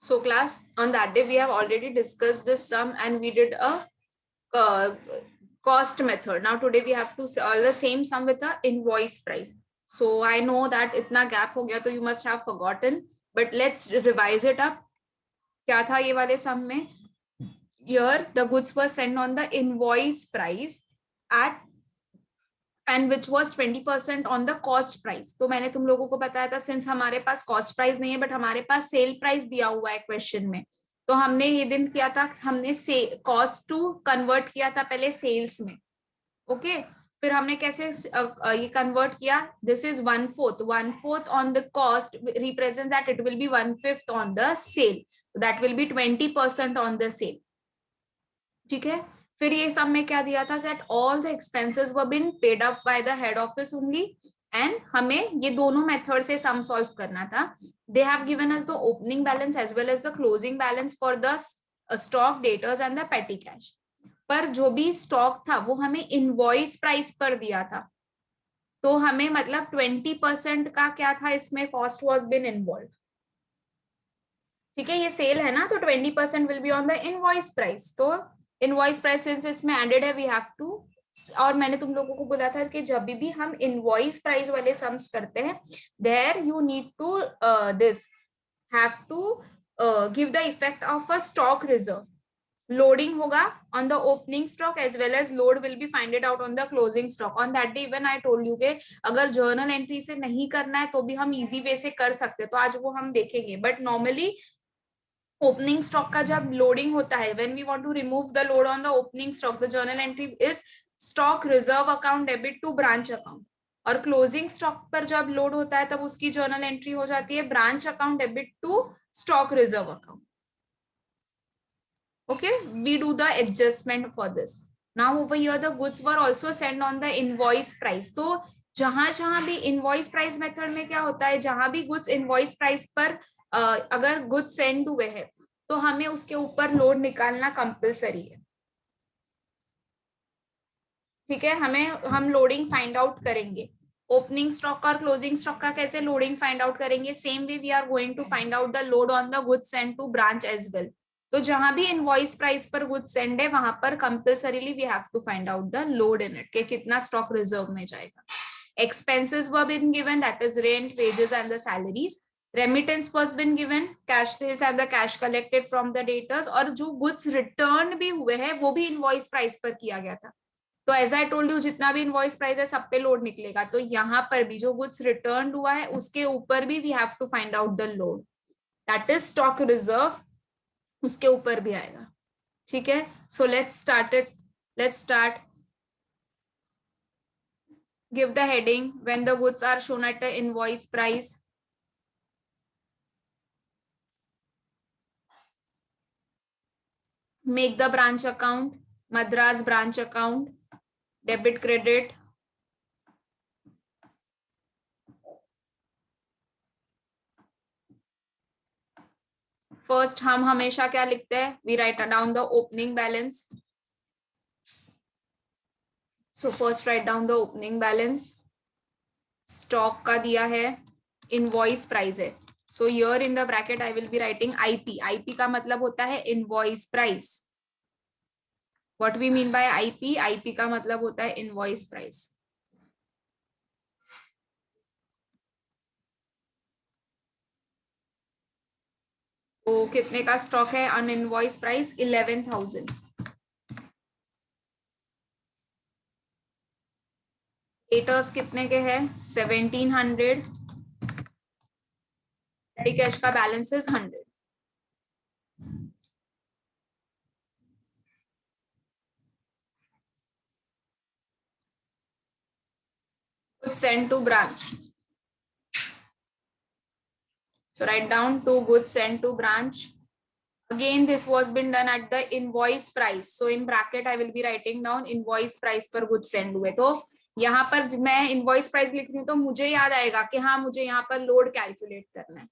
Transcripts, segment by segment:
So class, on that day we have already discussed this sum and we did a cost method. Now today we have to solve the same sum with the invoice price. So I know that इतना gap हो गया तो you must have forgotten, but let's revise it up. क्या था ये वाले sum में? Here the goods were sent on the invoice price at and which was 20% on the cost price. तो मैंने तुम लोगों को बताया था सिंस हमारे पास कॉस्ट प्राइस नहीं है बट हमारे पास सेल प्राइस दिया हुआ है क्वेश्चन में, तो हमने ये दिन किया था, हमने कॉस्ट टू कन्वर्ट किया था पहले सेल्स में. ओके फिर हमने कैसे ये कन्वर्ट किया, this is 1/4 on the cost represent that it will be 1/5 on the sale, that will be 20% on the sale. ठीक है, फिर ये सब में क्या दिया था, that all the expenses were been paid up by the head office only, and हमें ये दोनों मेथड से सम सॉल्व करना था. They have given us the opening balance as well as the closing balance for the stock debtors and the पेटी cash. पर जो भी स्टॉक था वो हमें इनवॉइस प्राइस पर दिया था, तो हमें मतलब 20% का क्या था इसमें कॉस्ट वॉज बीन इन्वॉल्व. ठीक है, ये सेल है ना, तो 20% will be on the invoice price. तो इनवॉइस प्राइस इसमें एडेड है, वी हैव टू. और मैंने तुम लोगों को बोला था कि जब भी हम इनवॉइस प्राइस वाले सम्स करते हैं there you need to this have to give the effect of a stock reserve. Loading होगा on the opening stock as well as load will be finded out on the closing stock. On that day even I told you के अगर journal entry से नहीं करना है तो भी हम इजी वे से कर सकते हैं, तो आज वो हम देखेंगे. बट नॉर्मली ओपनिंग स्टॉक का जब लोडिंग होता है, when we want to remove the load on the opening stock, the journal entry is stock reserve account debit to branch account. और क्लोजिंग स्टॉक पर जब लोड होता है तब उसकी जर्नल एंट्री हो जाती है branch account debit to stock reserve account. Okay, we do the adjustment for this. Now over here the goods were also sent on the invoice price. तो जहां भी invoice price method में क्या होता है, जहां भी goods invoice price पर अगर goods send हुए हैं तो हमें उसके ऊपर लोड निकालना कंपलसरी है. ठीक है, हम लोडिंग फाइंड आउट करेंगे. ओपनिंग स्टॉक और क्लोजिंग स्टॉक का कैसे लोडिंग फाइंड आउट करेंगे, same way we are going to find out the load on the goods send to branch as well. तो जहां भी इनवॉइस प्राइस पर गुड्स सेंड है वहां पर compulsorily we have to find out the load in it, कि कितना stock reserve में जाएगा. Expenses were been given, that is rent, wages and the salaries. Remittance was been given, cash sales and the cash collected from the debtors. और जो goods return भी हुए हैं वो भी इनवॉइस प्राइस पर किया गया था. तो एज आई टोल्ड यू जितना भी इनवॉइस प्राइस है सब पे लोड निकलेगा, तो यहाँ पर भी जो गुड्स रिटर्न हुआ है उसके ऊपर भी we have to find out the load, that is stock reserve, उसके ऊपर भी आएगा. ठीक है, so let's start. Give the heading when the goods are shown at the invoice price. Make the branch account, Madras branch account, debit credit. First हम हमेशा क्या लिखते हैं, we write down the opening balance. So first write down the opening balance. Stock का दिया है, invoice price है, so here in the bracket I will be writing IP. IP का मतलब होता है invoice price. What we mean by IP, IP का मतलब होता है इनवॉइस प्राइस. तो कितने का स्टॉक है ऑन इनवॉइस प्राइस, 11,000. डेटर्स कितने के हैं, 1700. पेटी कैश का balance is 100. Goods sent to branch. So write down 2 goods sent to branch. Again this was been done at the invoice price. So in bracket I will be writing down invoice price पर goods send हुए. तो यहाँ पर मैं invoice price लिख रही हूँ तो मुझे याद आएगा कि हाँ मुझे यहाँ पर लोड कैलकुलेट करना है.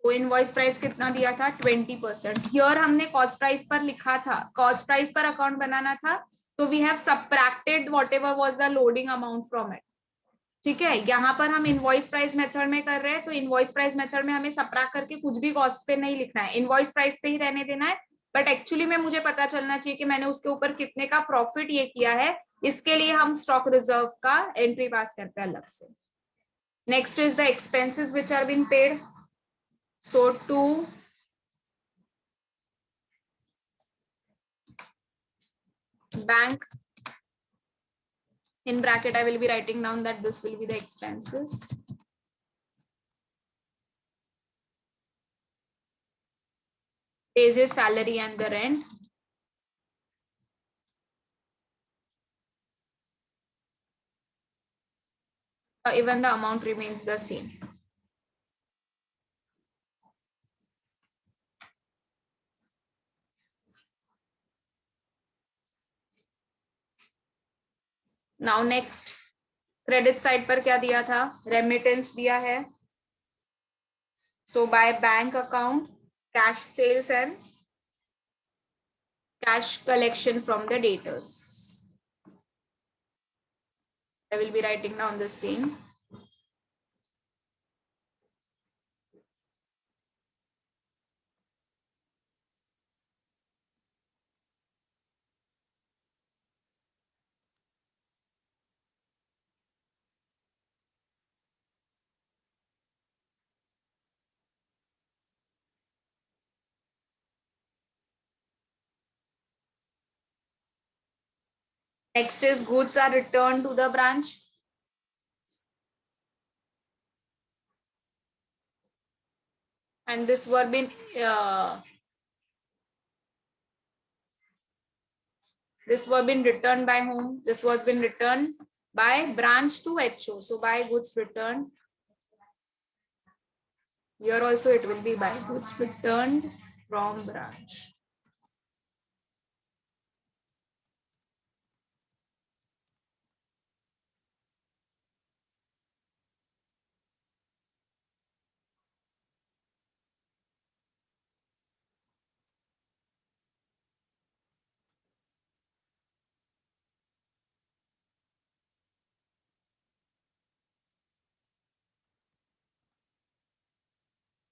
तो इनवॉइस प्राइस कितना दिया था, 20%. हियर हमने कॉस्ट प्राइस पर लिखा था, कॉस्ट प्राइस पर अकाउंट बनाना था, तो we have subtracted whatever was the loading amount from it. ठीक है, यहाँ पर हम इनवॉइस प्राइस मेथड में कर रहे हैं, तो इनवॉइस प्राइस मेथड में हमें सबट्रैक्ट करके कुछ भी कॉस्ट पे नहीं लिखना है, इनवॉइस प्राइस पे ही रहने देना है। बट एक्चुअली में मुझे पता चलना चाहिए कि मैंने उसके ऊपर कितने का प्रॉफिट ये किया है, इसके लिए हम स्टॉक रिजर्व का एंट्री पास करते हैं अलग से। Next is the expenses which are been paid. So to bank, in bracket I will be writing down that this will be the expenses. Wages, salary and the rent. Even the amount remains the same. Now next, credit side पर क्या दिया था, remittance दिया है। So by bank account, cash sales and cash collection from the debtors. I will be writing down the same. Next is goods are returned to the branch. And this were been this was been returned by whom? This was been returned by branch to HO. So by goods returned. Here also it will be by goods returned from branch.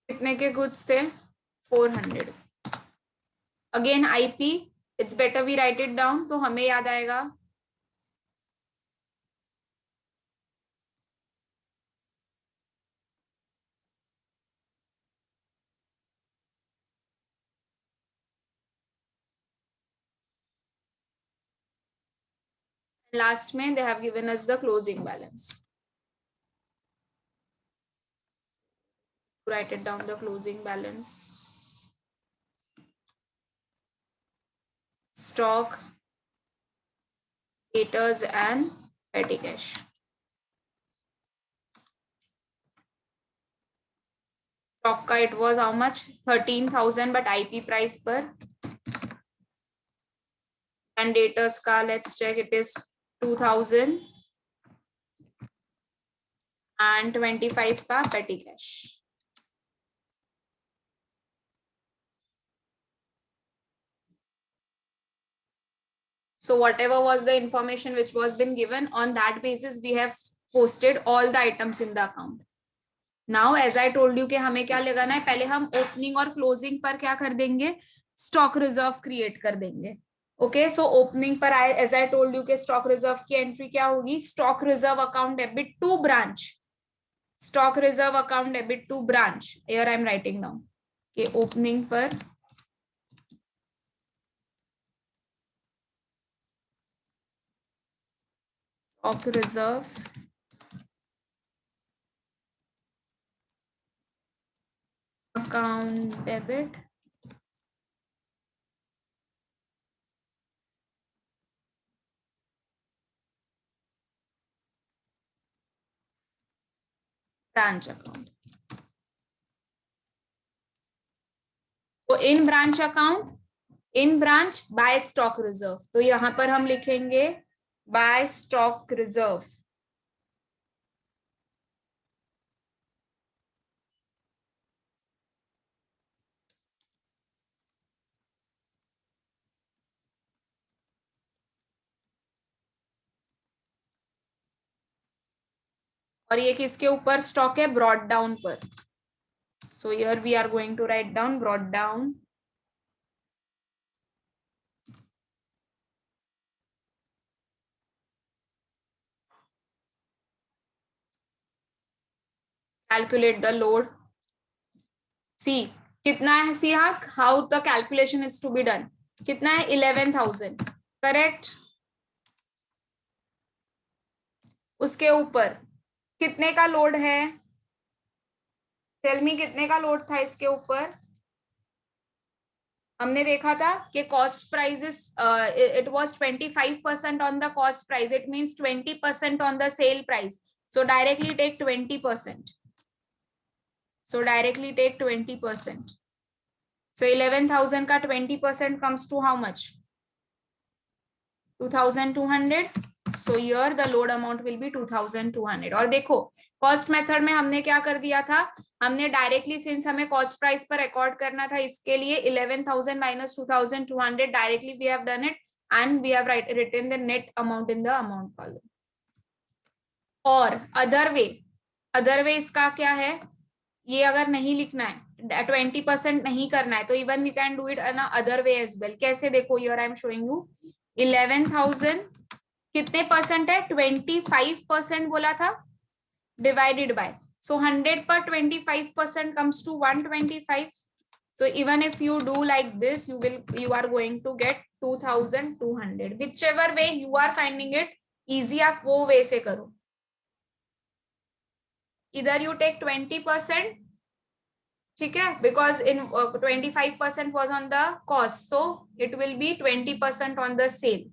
कितने के goods थे? 400. Again IP, it's better we write it down, तो हमें याद आएगा। Last में they have given us the closing balance. Write it down, the closing balance. Stock, debtors and petty cash. Stock का it was how much? 13,000, but IP price per. And debtors का let's check, it is 2,000 and 25 का petty cash. So whatever was the information which was been given, on that basis we have posted all the items in the account. Now as I told you कि हमें क्या लगाना है, पहले हम opening और closing पर क्या कर देंगे, स्टॉक रिजर्व क्रिएट कर देंगे। ओके, सो ओपनिंग पर एज आई टोल्ड यू के स्टॉक रिजर्व की एंट्री क्या होगी, stock reserve account debit to branch, stock reserve account debit to branch. Here I am writing down कि ओपनिंग पर stock reserve account debit branch account. तो in branch account, in branch by stock reserve, तो यहां पर हम लिखेंगे bye stock reserve. और ये किसके ऊपर स्टॉक है? ब्रॉट डाउन पर. So here we are going to write down brought down. Calculate the load. See कितना है? See how the calculation is to be done. कितना है? 11,000. करेक्ट. उसके ऊपर कितने का लोड है? टेल मी कितने का लोड था इसके ऊपर? हमने देखा था कि cost prices it was 25% on the cost price. It means 20% on the sale price. So directly take 20%. So directly take 20%. So 11,000 का 20% comes to how much? 2,200. So here the load amount will be 2,200. और देखो cost method में हमने क्या कर दिया था? हमने डायरेक्टली सिंस हमें कॉस्ट प्राइस पर रिकॉर्ड करना था, इसके लिए 11,000 minus 2,200 directly we have done it and we have written the net amount in the amount column. और अदर वे इसका क्या है? ये अगर नहीं लिखना है, 20% नहीं करना है, तो even we can do it another way as well. कैसे? देखो here I am showing you. 11,000 कितने परसेंट है? 25% बोला था, डिवाइडेड बाय. सो 100 पर 25% comes to 125. So even if you do like this, you are going to get 2,200. whichever way you are finding it easy, आप वो वे से करो. Either you take 20%, ठीक है, because in 25% was on the cost, so it will be 20% on the sale.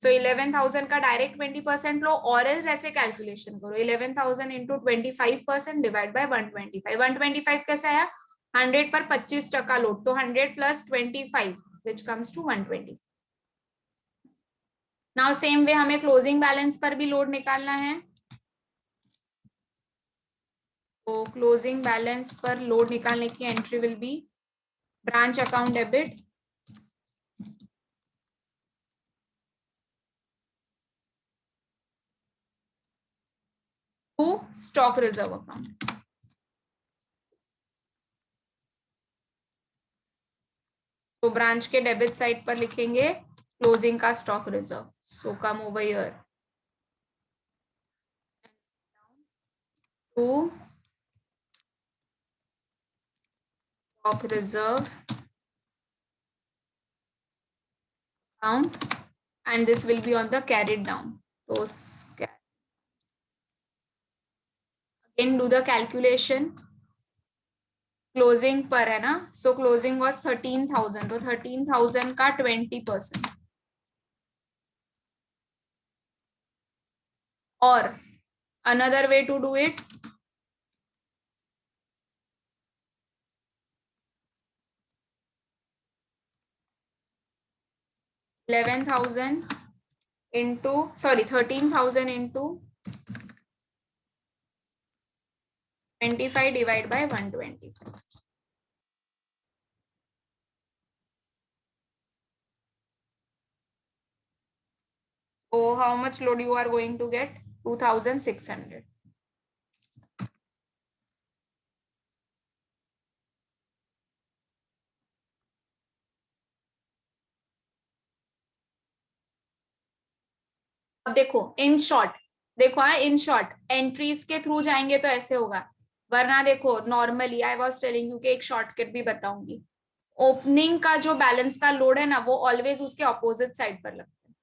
So 11,000 का direct 20% लो, और else ऐसे calculation करो 11,000 इंटू 25% डिवाइड बाय 125. 125 कैसे आया? 100 पर 25% लोड, तो 100 plus 25 which comes to 120. Now same way हमें क्लोजिंग बैलेंस पर भी लोड निकालना है. तो क्लोजिंग बैलेंस पर लोड निकालने की entry will be branch account debit to stock reserve account. तो ब्रांच के डेबिट साइड पर लिखेंगे क्लोजिंग का stock reserve. So come over here to stock reserve account and this will be on the carried down. So again do the calculation. Closing पर है ना, सो closing was 13,000, तो 13,000 का 20%. और another way to do it, into 13,000 into 25 divided by 125. So how much load you are going to get? 2,600. अब देखो in short, देखो in short entries के थ्रू जाएंगे तो ऐसे होगा, वरना देखो normally I was telling you कि एक शॉर्टकट भी बताऊंगी. ओपनिंग का जो बैलेंस का लोड है ना, वो ऑलवेज उसके ऑपोजिट साइड पर लगता है.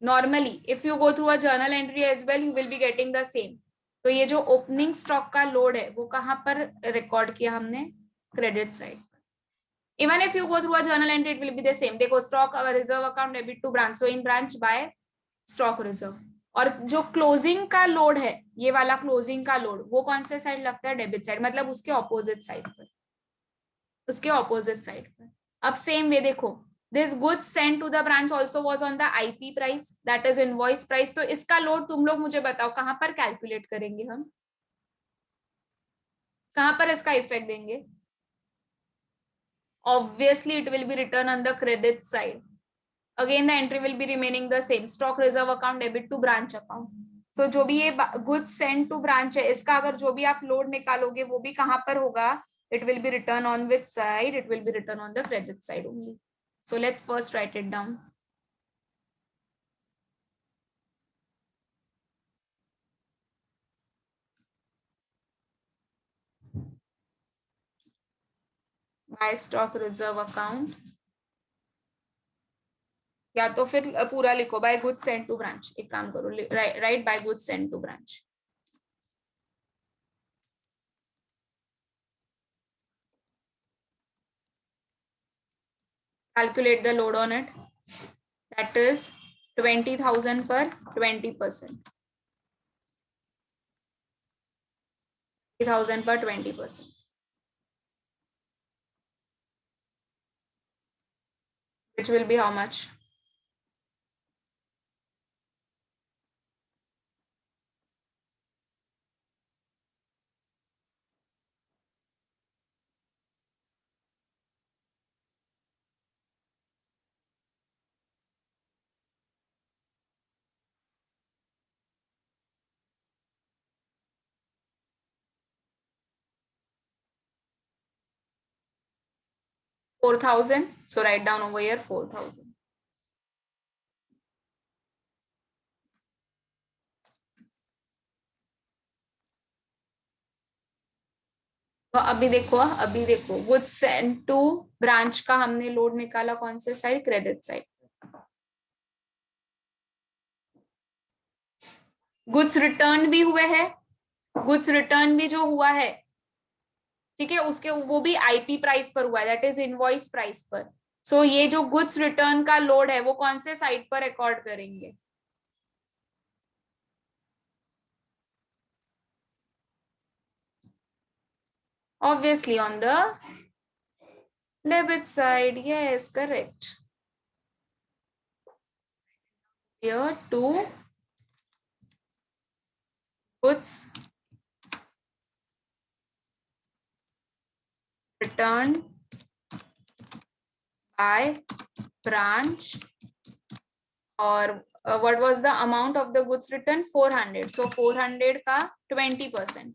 Normally if you go through a journal entry as well you will be getting the same. तो ये जो ओपनिंग स्टॉक का लोड है वो कहाँ पर रिकॉर्ड किया हमने? Credit side. Even if you go through a journal entry it will be the same. देखो stock reserve account debit to branch, so in branch by stock reserve. और जो क्लोजिंग का लोड है, ये वाला क्लोजिंग का लोड, वो कौन से साइड लगता है? डेबिट साइड, मतलब उसके ऑपोजिट साइड पर, उसके ऑपोजिट साइड पर. अब सेम वे देखो, this goods send to the branch also was on the IP price, that is invoice price. तो इसका लोड तुम लोग मुझे बताओ कहां पर कैलकुलेट करेंगे हम, कहां पर इसका इफेक्ट देंगे? Obviously it will be written on the credit side. Again the entry will be remaining the same, stock reserve account debit to branch account. सो जो भी ये गुड्स सेंड टू ब्रांच है, इसका अगर जो भी आप लोड निकालोगे वो भी कहाँ पर होगा? It will be written on which side? It will be written on the credit side only. So let's first write it down. By stock reserve account, या तो फिर पूरा लिखो by goods send to branch. एक काम करो, write by goods send to branch. Calculate the load on it. That is 20,000 per 20%. 20,000 per 20%. Which will be how much? $4,000. So write down over here 4,000. तो अभी देखो गुड्स सेंड टू ब्रांच का हमने load निकाला कौन से side? Credit side. Goods return भी हुए हैं, गुड्स रिटर्न भी जो हुआ है, ठीक है, उसके वो भी आईपी प्राइस पर हुआ है, दैट इज इनवॉइस प्राइस पर. सो ये जो गुड्स रिटर्न का लोड है वो कौन से साइड पर रिकॉर्ड करेंगे? Obviously on the debit side. Yes, correct. Here two goods returned by branch, or what was the amount of the goods returned? 400. So 400 का 20%.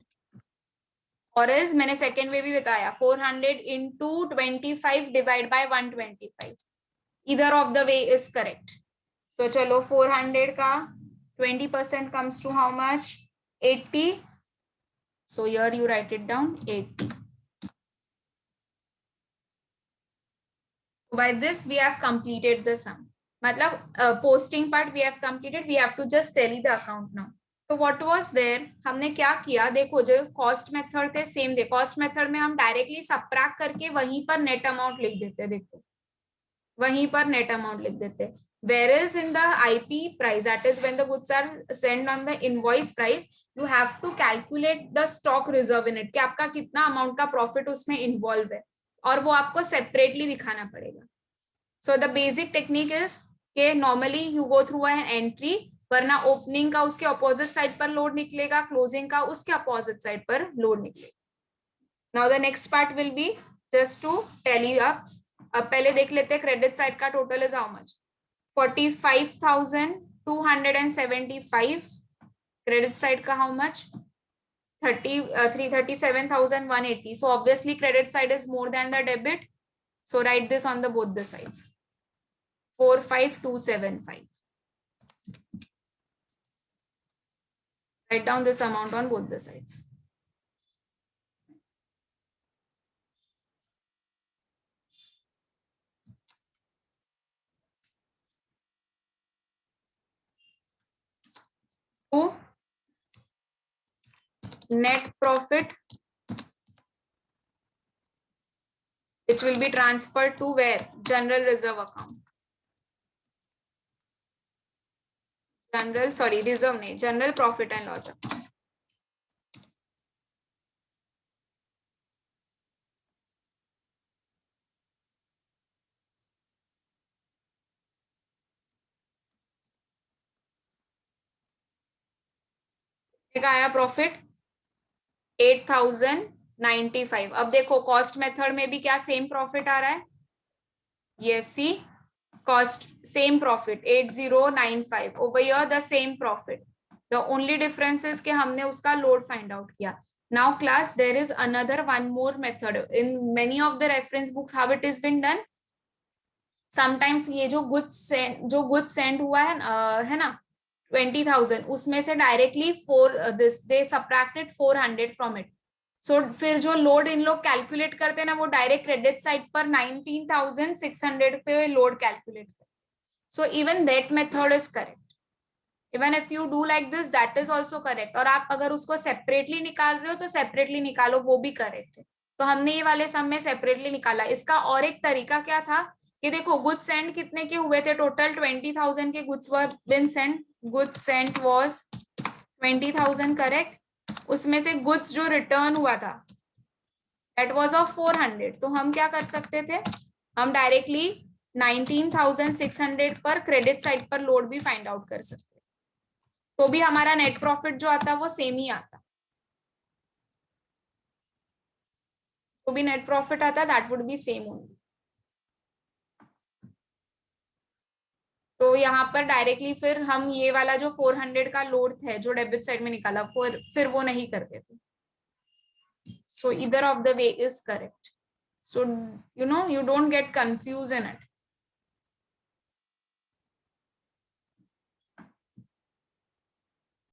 और इज मैंने सेकेंड वे भी बताया 400 into 25 divide by 125. Either of the way is correct. So चलो 400 का 20% comes to how much? 80. So here you write it down 80. By this we have completed the sum. मतलब posting part we have completed. We have to just tally the account now. So what was there? हमने क्या किया? देखो जो cost method थे same थे. Cost method में हम डायरेक्टली सबट्रैक्ट करके वहीं पर नेट अमाउंट लिख देते. देखो वहीं पर नेट अमाउंट लिख देते. Whereas in the IP price, that is when the goods are sent on the invoice price, you have to calculate the stock reserve in it कि आपका कितना अमाउंट का प्रॉफिट उसमें इन्वॉल्व है, और वो आपको सेपरेटली दिखाना पड़ेगा. So the basic technique is के normally you go through an entry, वरना ओपनिंग का उसके अपोजिट साइड पर लोड निकलेगा, क्लोजिंग का उसके अपोजिट साइड पर लोड निकलेगा. Now the next part will be just to tally up. अब पहले देख लेते हैं क्रेडिट साइड का total is how much? 45,275. Credit side का how much? 337,180. So obviously credit side is more than the debit. So write this on the both the sides. 45,275. Write down this amount on both the sides. To net profit, which will be transferred to where? General reserve account. Reserve नहीं, general profit and loss account. क्या आया profit? 8,095. अब देखो cost method में भी क्या same profit आ रहा है? Yes, see, cost same profit 8095. Over here the same profit. The only difference is कि हमने उसका लोड फाइंड आउट किया. Now class, there is another one more method in many of the reference books. How it is been done, sometimes ये जो goods send हुआ है ना 20,000, उसमें से directly this they subtracted 400 from it. So फिर जो लोड इन लोग कैलकुलेट करते हैं ना, वो डायरेक्ट क्रेडिट साइड पर 19,600 पे लोड कैलकुलेट करते. So even that method is correct. Even if you do like this, that is also correct. और आप अगर उसको सेपरेटली निकाल रहे हो तो सेपरेटली निकालो, वो भी करेक्ट है. तो हमने ये वाले सम में सेपरेटली निकाला. इसका और एक तरीका क्या था कि देखो, गुड्स सेंड कितने के हुए थे टोटल? 20,000 के goods were been send. Goods sent was 20,000, correct. उसमें से गुड्स जो रिटर्न हुआ था दैट वाज ऑफ 400. तो हम क्या कर सकते थे, हम डायरेक्टली 19,600 पर क्रेडिट साइड पर लोड भी फाइंड आउट कर सकते. तो भी हमारा नेट प्रॉफिट जो आता है वो सेम ही आता. तो भी नेट प्रॉफिट आता, that would be same only. तो यहाँ पर डायरेक्टली फिर हम ये वाला जो 400 का लोड है जो डेबिट साइड में निकाला, फिर वो नहीं करते थे. सो either of the way is correct. So you don't get confused in it.